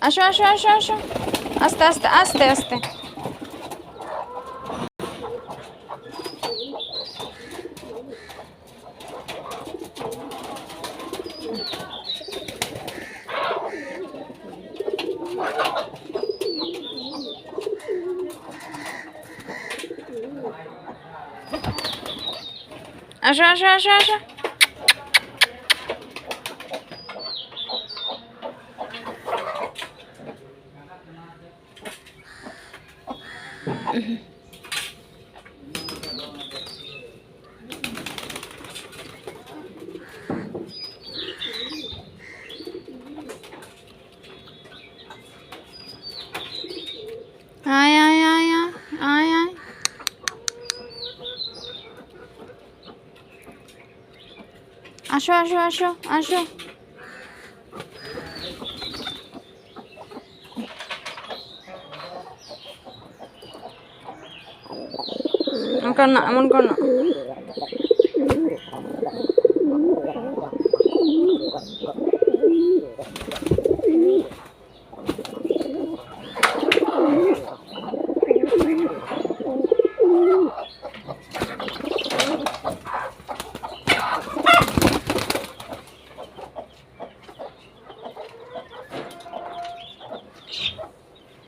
আসো আসো আসো আসো, আস্তে আস্তে আস্তে আস্তে। আসো আসো আসো আসো। আয় আয় আয় আয় আয় আয়। আসো আসো আসো আসো। এমন কর না, এমন কর না।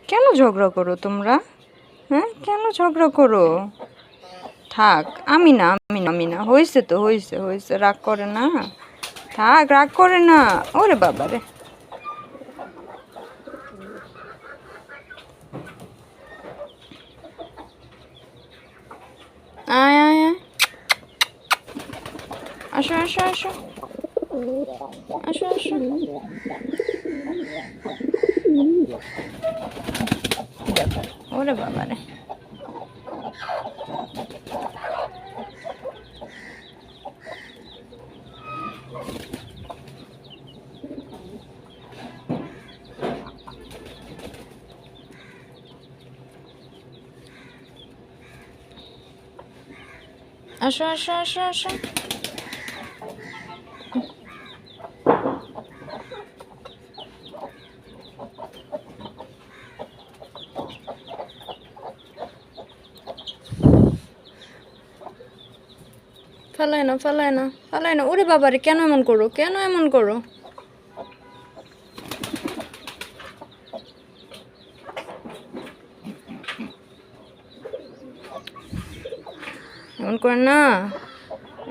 কেন ঝগড়া করো তোমরা? হ্যাঁ, কেন ঝগড়া করো? থাক, আমি না আমি না আমি না, হয়েছে তো হয়েছে হয়েছে, রাগ করে না। থাক, রাগ করে না। ওরে বাবা রে। আয় আয় আয়। আসো আসো আসো আসো আসো। ওরে বাবা রে। আসো আসো আসো আসো। ফেলায় না ফেলায় না ফেলায় না। ওরে বাবা রে, কেন এমন করো, কেন এমন করো? এমন করে না,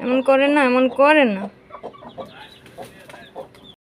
এমন করে না, এমন করে না।